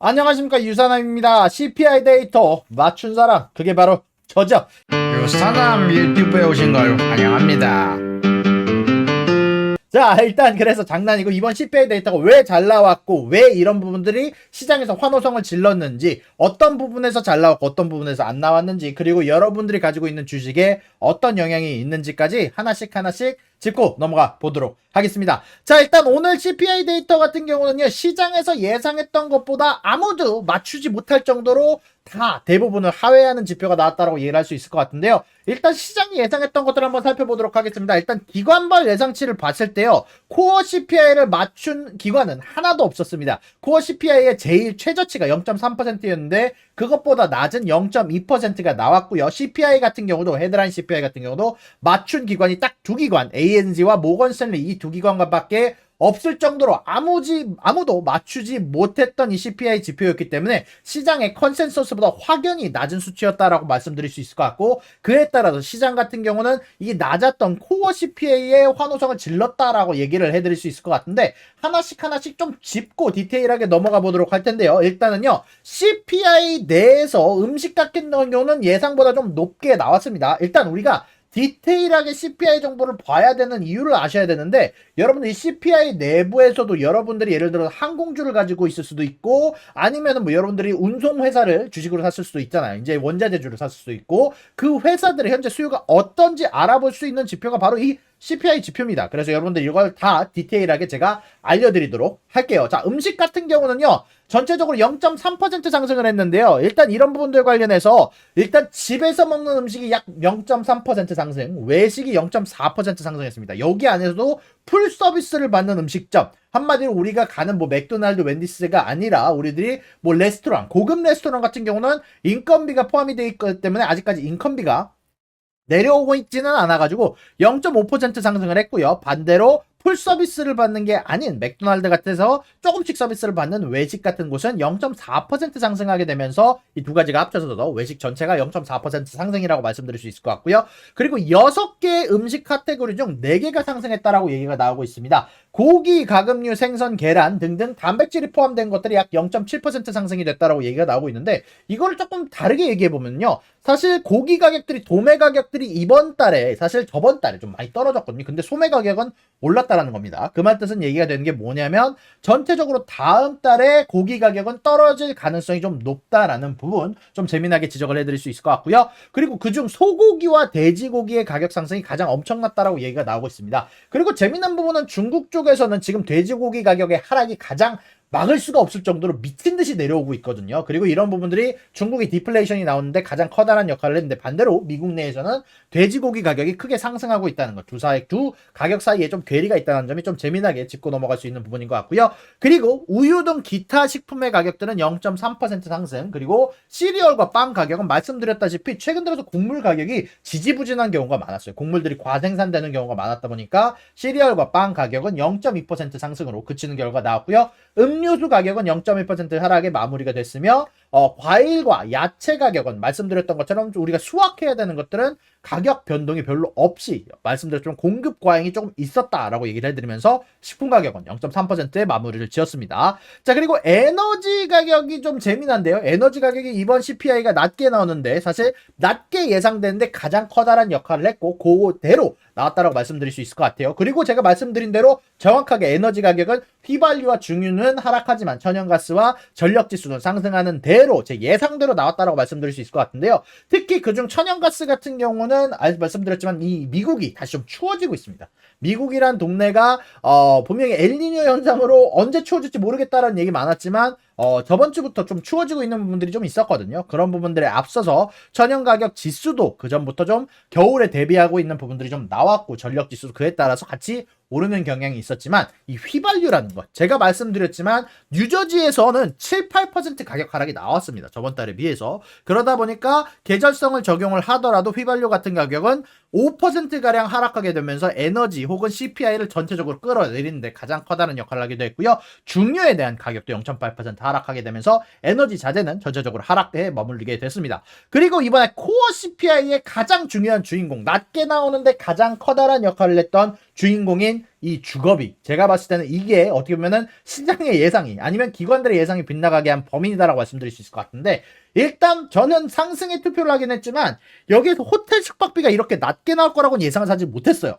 안녕하십니까, 유산함입니다. CPI 데이터 맞춘 사람, 그게 바로 저죠. 유산함 유튜브에 오신 걸 환영합니다. 자, 일단 그래서 장난이고, 이번 CPI 데이터가 왜 잘 나왔고, 왜 이런 부분들이 시장에서 환호성을 질렀는지, 어떤 부분에서 잘 나왔고 어떤 부분에서 안 나왔는지, 그리고 여러분들이 가지고 있는 주식에 어떤 영향이 있는지까지 하나씩 짚고 넘어가 보도록 하겠습니다. 자, 일단 오늘 CPI 데이터 같은 경우는요, 시장에서 예상했던 것보다 아무도 맞추지 못할 정도로 다 대부분을 하회하는 지표가 나왔다고 얘기를 할 수 있을 것 같은데요. 일단 시장이 예상했던 것들을 한번 살펴보도록 하겠습니다. 일단 기관별 예상치를 봤을 때요, 코어 CPI를 맞춘 기관은 하나도 없었습니다. 코어 CPI의 제일 최저치가 0.3%였는데 그것보다 낮은 0.2%가 나왔고요. CPI 같은 경우도, 헤드라인 CPI 같은 경우도 맞춘 기관이 딱 두 기관, ANZ와 모건 스탠리 이 두 기관과밖에 없을 정도로 아무도 맞추지 못했던 이 CPI 지표였기 때문에 시장의 컨센서스보다 확연히 낮은 수치였다라고 말씀드릴 수 있을 것 같고, 그에 따라서 시장 같은 경우는 이 낮았던 코어 CPI의 환호성을 질렀다라고 얘기를 해드릴 수 있을 것 같은데, 하나씩 좀 짚고 디테일하게 넘어가 보도록 할 텐데요. 일단은요, CPI 내에서 음식 같은 경우는 예상보다 좀 높게 나왔습니다. 일단 우리가 디테일하게 CPI 정보를 봐야 되는 이유를 아셔야 되는데, 여러분들 이 CPI 내부에서도 여러분들이 예를 들어 항공주를 가지고 있을 수도 있고, 아니면은 뭐 여러분들이 운송회사를 주식으로 샀을 수도 있잖아요. 이제 원자재주를 샀을 수도 있고, 그 회사들의 현재 수요가 어떤지 알아볼 수 있는 지표가 바로 이 CPI 지표입니다. 그래서 여러분들 이걸 다 디테일하게 제가 알려드리도록 할게요. 자, 음식 같은 경우는요, 전체적으로 0.3% 상승을 했는데요. 일단 이런 부분들 관련해서 일단 집에서 먹는 음식이 약 0.3% 상승, 외식이 0.4% 상승했습니다. 여기 안에서도 풀 서비스를 받는 음식점, 한마디로 우리가 가는 뭐 맥도날드, 웬디스가 아니라 우리들이 뭐 레스토랑, 고급 레스토랑 같은 경우는 인건비가 포함이 되어 있기 때문에 아직까지 인건비가 내려오고 있지는 않아가지고 0.5% 상승을 했고요. 반대로 풀 서비스를 받는 게 아닌 맥도날드 같아서 조금씩 서비스를 받는 외식 같은 곳은 0.4% 상승하게 되면서 이 두 가지가 합쳐서도 외식 전체가 0.4% 상승이라고 말씀드릴 수 있을 것 같고요. 그리고 6개 음식 카테고리 중 4개가 상승했다라고 얘기가 나오고 있습니다. 고기, 가금류, 생선, 계란 등등 단백질이 포함된 것들이 약 0.7% 상승이 됐다라고 얘기가 나오고 있는데, 이거를 조금 다르게 얘기해 보면요, 사실 고기 가격들이, 도매 가격들이 이번 달에, 사실 저번 달에 좀 많이 떨어졌거든요. 근데 소매 가격은 올랐다라는 겁니다. 그 말 뜻은 얘기가 되는 게 뭐냐면, 전체적으로 다음 달에 고기 가격은 떨어질 가능성이 좀 높다라는 부분 좀 재미나게 지적을 해드릴 수 있을 것 같고요. 그리고 그중 소고기와 돼지고기의 가격 상승이 가장 엄청났다라고 얘기가 나오고 있습니다. 그리고 재미난 부분은 중국 쪽에서는 지금 돼지고기 가격의 하락이 가장 막을 수가 없을 정도로 미친 듯이 내려오고 있거든요. 그리고 이런 부분들이 중국이 디플레이션이 나오는데 가장 커다란 역할을 했는데, 반대로 미국 내에서는 돼지고기 가격이 크게 상승하고 있다는 것, 두 가격 사이에 좀 괴리가 있다는 점이 좀 재미나게 짚고 넘어갈 수 있는 부분인 것 같고요. 그리고 우유 등 기타 식품의 가격들은 0.3% 상승, 그리고 시리얼과 빵 가격은 말씀드렸다시피 최근 들어서 곡물 가격이 지지부진한 경우가 많았어요. 곡물들이 과생산되는 경우가 많았다 보니까 시리얼과 빵 가격은 0.2% 상승으로 그치는 결과가 나왔고요. 음료수 가격은 0.1% 하락에 마무리가 됐으며, 과일과 야채 가격은 말씀드렸던 것처럼 우리가 수확해야 되는 것들은 가격 변동이 별로 없이, 말씀드렸지만 공급 과잉이 조금 있었다라고 얘기를 해드리면서 식품 가격은 0.3%의 마무리를 지었습니다. 자, 그리고 에너지 가격이 좀 재미난데요. 에너지 가격이 이번 CPI가 낮게 나오는데, 사실 낮게 예상되는데 가장 커다란 역할을 했고 그대로 나왔다라고 말씀드릴 수 있을 것 같아요. 그리고 제가 말씀드린 대로 정확하게 에너지 가격은 휘발유와 중유는 하락하지만 천연가스와 전력지수는 상승하는 대로 제 예상대로 나왔다라고 말씀드릴 수 있을 것 같은데요. 특히 그중 천연가스 같은 경우는 말씀드렸지만 이 미국이 다시 좀 추워지고 있습니다. 미국이란 동네가 분명히 엘니뇨 현상으로 언제 추워질지 모르겠다라는 얘기 많았지만 저번 주부터 좀 추워지고 있는 부분들이 좀 있었거든요. 그런 부분들에 앞서서 천연 가격 지수도 그 전부터 좀 겨울에 대비하고 있는 부분들이 좀 나왔고, 전력 지수도 그에 따라서 같이 오르는 경향이 있었지만, 이 휘발유라는 것, 제가 말씀드렸지만 뉴저지에서는 7, 8% 가격 하락이 나왔습니다. 저번 달에 비해서. 그러다 보니까 계절성을 적용을 하더라도 휘발유 같은 가격은 5%가량 하락하게 되면서 에너지 혹은 CPI를 전체적으로 끌어내리는데 가장 커다란 역할을 하기도 했고요. 중유에 대한 가격도 0.8% 하락하게 되면서 에너지 자재는 전체적으로 하락에 머물게 됐습니다. 그리고 이번에 코어 CPI의 가장 중요한 주인공, 낮게 나오는데 가장 커다란 역할을 했던 주인공인 부분인 이 주거비, 제가 봤을 때는 이게 어떻게 보면은 시장의 예상이 아니면 기관들의 예상이 빗나가게 한 범인이다라고 말씀드릴 수 있을 것 같은데, 일단 저는 상승에 투표를 하긴 했지만 여기에서 호텔 숙박비가 이렇게 낮게 나올 거라고는 예상을 사실 못했어요.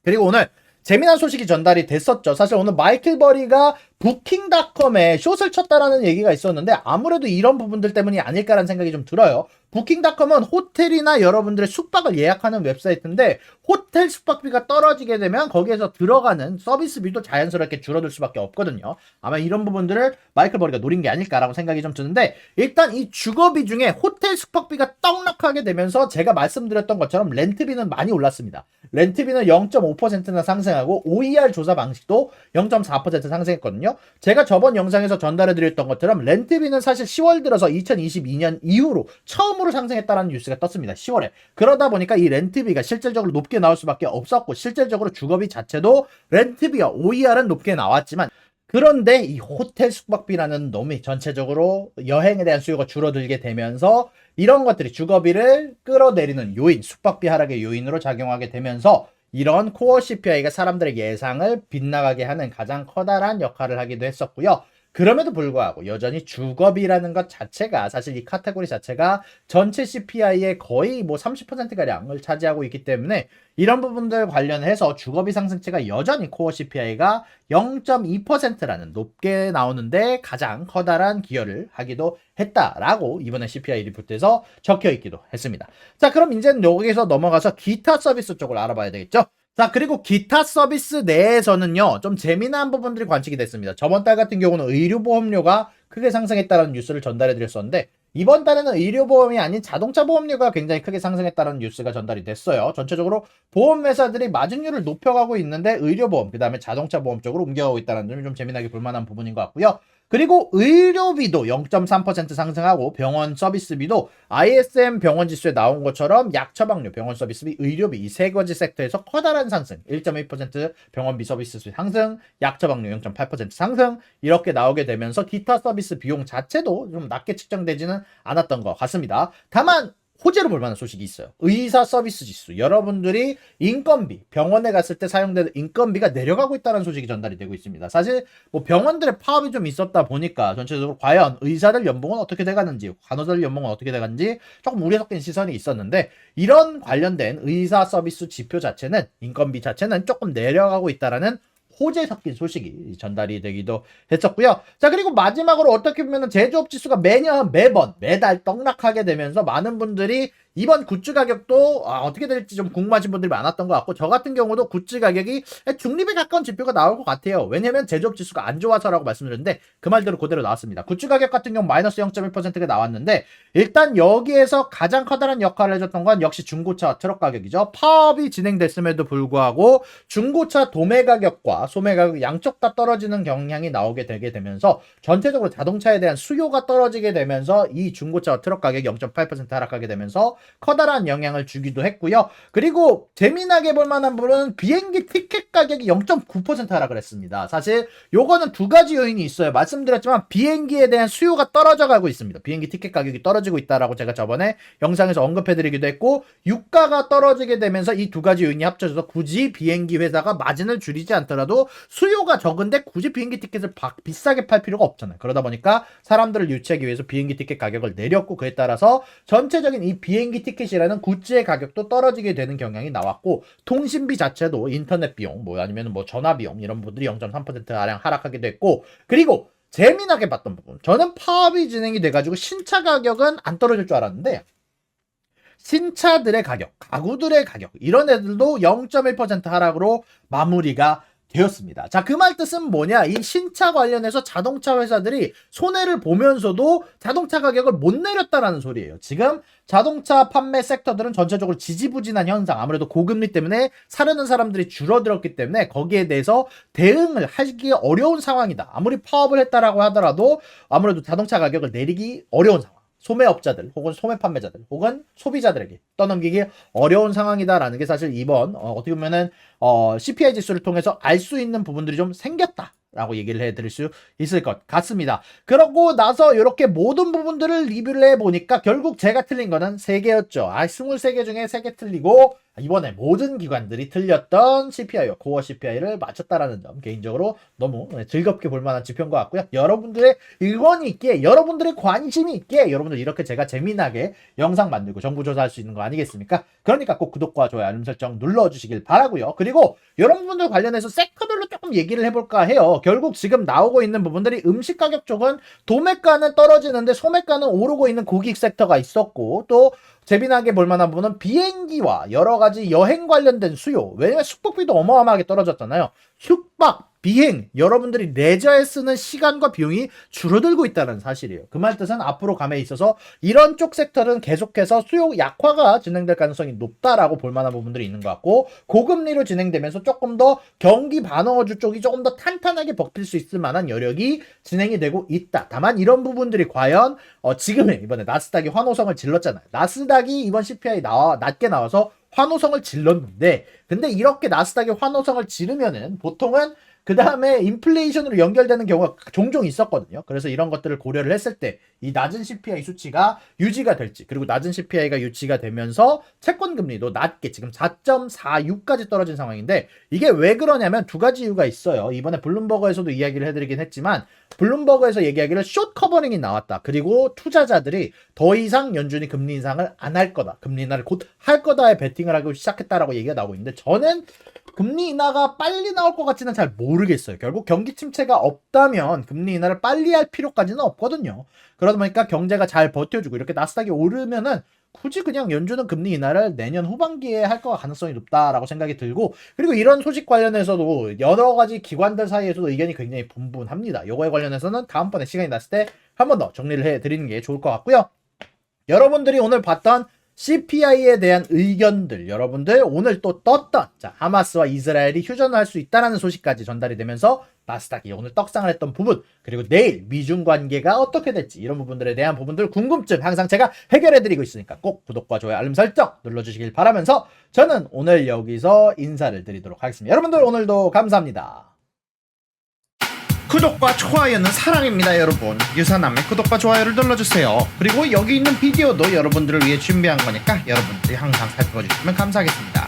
그리고 오늘 재미난 소식이 전달이 됐었죠. 사실 오늘 마이클 버리가 부킹닷컴에 숏을 쳤다라는 얘기가 있었는데 아무래도 이런 부분들 때문이 아닐까라는 생각이 좀 들어요. 부킹닷컴은 호텔이나 여러분들의 숙박을 예약하는 웹사이트인데 호텔 숙박비가 떨어지게 되면 거기에서 들어가는 서비스비도 자연스럽게 줄어들 수밖에 없거든요. 아마 이런 부분들을 마이클 버리가 노린 게 아닐까라고 생각이 좀 드는데, 일단 이 주거비 중에 호텔 숙박비가 떡락하게 되면서 제가 말씀드렸던 것처럼 렌트비는 많이 올랐습니다. 렌트비는 0.5%나 상승하고 OER 조사 방식도 0.4% 상승했거든요. 제가 저번 영상에서 전달해드렸던 것처럼 렌트비는 사실 10월 들어서 2022년 이후로 처음으로 상승했다는 뉴스가 떴습니다. 10월에. 그러다 보니까 이 렌트비가 실질적으로 높게 나올 수밖에 없었고, 실질적으로 주거비 자체도 렌트비와 OER은 높게 나왔지만, 그런데 이 호텔 숙박비라는 놈이 전체적으로 여행에 대한 수요가 줄어들게 되면서 이런 것들이 주거비를 끌어내리는 요인, 숙박비 하락의 요인으로 작용하게 되면서 이런 코어 CPI가 사람들의 예상을 빗나가게 하는 가장 커다란 역할을 하기도 했었고요. 그럼에도 불구하고 여전히 주거비라는 것 자체가, 사실 이 카테고리 자체가 전체 CPI의 거의 뭐 30%가량을 차지하고 있기 때문에 이런 부분들 관련해서 주거비 상승치가 여전히 코어 CPI가 0.2%라는 높게 나오는데 가장 커다란 기여를 하기도 했다라고 이번에 CPI 리포트에서 적혀 있기도 했습니다. 자, 그럼 이제는 여기서 넘어가서 기타 서비스 쪽을 알아봐야 되겠죠? 자, 그리고 기타 서비스 내에서는요, 좀 재미난 부분들이 관측이 됐습니다. 저번 달 같은 경우는 의료보험료가 크게 상승했다는 뉴스를 전달해 드렸었는데, 이번 달에는 의료보험이 아닌 자동차 보험료가 굉장히 크게 상승했다는 뉴스가 전달이 됐어요. 전체적으로 보험회사들이 마진율을 높여가고 있는데 의료보험, 그 다음에 자동차 보험 쪽으로 옮겨가고 있다는 점이 좀 재미나게 볼만한 부분인 것 같고요. 그리고 의료비도 0.3% 상승하고 병원 서비스비도 ISM 병원 지수에 나온 것처럼 약 처방료, 병원 서비스비, 의료비 이 세 가지 섹터에서 커다란 상승, 1.1% 병원비 서비스비 상승, 약 처방료 0.8% 상승, 이렇게 나오게 되면서 기타 서비스 비용 자체도 좀 낮게 측정되지는 않았던 것 같습니다. 다만 호재로 볼 만한 소식이 있어요. 의사 서비스 지수. 여러분들이 인건비, 병원에 갔을 때 사용되는 인건비가 내려가고 있다는 소식이 전달이 되고 있습니다. 사실 뭐 병원들의 파업이 좀 있었다 보니까 전체적으로 과연 의사들 연봉은 어떻게 돼가는지, 간호사들 연봉은 어떻게 돼가는지 조금 우려 섞인 시선이 있었는데, 이런 관련된 의사 서비스 지표 자체는, 인건비 자체는 조금 내려가고 있다라는 호재 섞인 소식이 전달이 되기도 했었고요. 자, 그리고 마지막으로 어떻게 보면 제조업 지수가 매달 떡락하게 되면서 많은 분들이 이번 굿즈 가격도 어떻게 될지 좀 궁금하신 분들이 많았던 것 같고, 저 같은 경우도 굿즈 가격이 중립에 가까운 지표가 나올 것 같아요. 왜냐면 제조업 지수가 안 좋아서라고 말씀드렸는데 그 말대로 그대로 나왔습니다. 굿즈 가격 같은 경우 마이너스 0.1%가 나왔는데, 일단 여기에서 가장 커다란 역할을 해줬던 건 역시 중고차 트럭 가격이죠. 파업이 진행됐음에도 불구하고 중고차 도매 가격과 소매 가격 양쪽 다 떨어지는 경향이 나오게 되게 되면서 전체적으로 자동차에 대한 수요가 떨어지게 되면서 이 중고차 트럭 가격이 0.8% 하락하게 되면서 커다란 영향을 주기도 했고요. 그리고 재미나게 볼 만한 부분은 비행기 티켓 가격이 0.9% 하락을 했습니다. 사실 요거는 두 가지 요인이 있어요. 말씀드렸지만 비행기에 대한 수요가 떨어져 가고 있습니다. 비행기 티켓 가격이 떨어지고 있다라고 제가 저번에 영상에서 언급해드리기도 했고, 유가가 떨어지게 되면서 이 두 가지 요인이 합쳐져서 굳이 비행기 회사가 마진을 줄이지 않더라도 수요가 적은데 굳이 비행기 티켓을 비싸게 팔 필요가 없잖아요. 그러다 보니까 사람들을 유치하기 위해서 비행기 티켓 가격을 내렸고, 그에 따라서 전체적인 이 비행기 티켓이라는 굿즈의 가격도 떨어지게 되는 경향이 나왔고, 통신비 자체도 인터넷 비용, 아니면 전화 비용 이런 부분들이 0.3%가량 하락하게 됐고, 그리고 재미나게 봤던 부분, 저는 파업이 진행이 돼가지고 신차 가격은 안 떨어질 줄 알았는데 신차들의 가격, 가구들의 가격 이런 애들도 0.1% 하락으로 마무리가 되었습니다. 자, 그 말 뜻은 뭐냐? 이 신차 관련해서 자동차 회사들이 손해를 보면서도 자동차 가격을 못 내렸다라는 소리예요. 지금 자동차 판매 섹터들은 전체적으로 지지부진한 현상, 아무래도 고금리 때문에 사려는 사람들이 줄어들었기 때문에 거기에 대해서 대응을 하기 어려운 상황이다. 아무리 파업을 했다라고 하더라도 아무래도 자동차 가격을 내리기 어려운 상황. 소매업자들 혹은 소매 판매자들 혹은 소비자들에게 떠넘기기 어려운 상황이다라는 게 사실 이번 어떻게 보면은 CPI 지수를 통해서 알 수 있는 부분들이 좀 생겼다라고 얘기를 해드릴 수 있을 것 같습니다. 그러고 나서 이렇게 모든 부분들을 리뷰를 해보니까 결국 제가 틀린 거는 3개였죠. 23개 중에 3개 틀리고 이번에 모든 기관들이 틀렸던 CPI와 코어 CPI를 맞췄다라는 점 개인적으로 너무 즐겁게 볼 만한 지표인 것 같고요. 여러분들의 일관이 있기에, 여러분들의 관심이 있기에 여러분들 이렇게 제가 재미나게 영상 만들고 정보 조사할 수 있는 거 아니겠습니까? 그러니까 꼭 구독과 좋아요, 알림 설정 눌러주시길 바라고요. 그리고 여러분들 관련해서 섹터별로 조금 얘기를 해볼까 해요. 결국 지금 나오고 있는 부분들이 음식 가격 쪽은 도매가는 떨어지는데 소매가는 오르고 있는 고객 섹터가 있었고, 또 재미나게 볼만한 부분은 비행기와 여러 가지 여행 관련된 수요. 왜냐면 숙박비도 어마어마하게 떨어졌잖아요. 숙박, 비행, 여러분들이 레저에 쓰는 시간과 비용이 줄어들고 있다는 사실이에요. 그 말 뜻은 앞으로 감에 있어서 이런 쪽 섹터는 계속해서 수요 약화가 진행될 가능성이 높다라고 볼 만한 부분들이 있는 것 같고, 고금리로 진행되면서 조금 더 경기 반응어주 쪽이 조금 더 탄탄하게 버틸 수 있을 만한 여력이 진행이 되고 있다. 다만 이런 부분들이 과연 지금의 이번에 나스닥이 환호성을 질렀잖아요. 나스닥이 이번 CPI 낮게 나와서 환호성을 질렀는데, 근데 이렇게 나스닥이 환호성을 지르면은 보통은 그 다음에 인플레이션으로 연결되는 경우가 종종 있었거든요. 그래서 이런 것들을 고려를 했을 때 이 낮은 CPI 수치가 유지가 될지, 그리고 낮은 CPI가 유지가 되면서 채권 금리도 낮게 지금 4.46까지 떨어진 상황인데, 이게 왜 그러냐면 두 가지 이유가 있어요. 이번에 블룸버그에서도 이야기를 해드리긴 했지만, 블룸버그에서 얘기하기를 숏 커버링이 나왔다. 그리고 투자자들이 더 이상 연준이 금리 인상을 안 할 거다, 금리 인하를 곧 할 거다에 베팅을 하고 시작했다라고 얘기가 나오고 있는데, 저는 금리 인하가 빨리 나올 것 같지는 잘 모르겠어요. 결국 경기 침체가 없다면 금리 인하를 빨리 할 필요까지는 없거든요. 그러다 보니까 경제가 잘 버텨주고 이렇게 나스닥이 오르면은 굳이 그냥 연준은 금리 인하를 내년 후반기에 할 거 가능성이 높다라고 생각이 들고, 그리고 이런 소식 관련해서도 여러 가지 기관들 사이에서도 의견이 굉장히 분분합니다. 요거에 관련해서는 다음번에 시간이 났을 때 한 번 더 정리를 해드리는 게 좋을 것 같고요. 여러분들이 오늘 봤던 CPI에 대한 의견들, 여러분들 오늘 또 떴던 하마스와 이스라엘이 휴전할 수 있다는 소식까지 전달이 되면서 나스닥이 오늘 떡상을 했던 부분, 그리고 내일 미중 관계가 어떻게 될지 이런 부분들에 대한 부분들 궁금증 항상 제가 해결해드리고 있으니까 꼭 구독과 좋아요, 알림 설정 눌러주시길 바라면서 저는 오늘 여기서 인사를 드리도록 하겠습니다. 여러분들 오늘도 감사합니다. 구독과 좋아요는 사랑입니다, 여러분. 유사남의 구독과 좋아요를 눌러주세요. 그리고 여기 있는 비디오도 여러분들을 위해 준비한 거니까 여러분들이 항상 살펴봐 주시면 감사하겠습니다.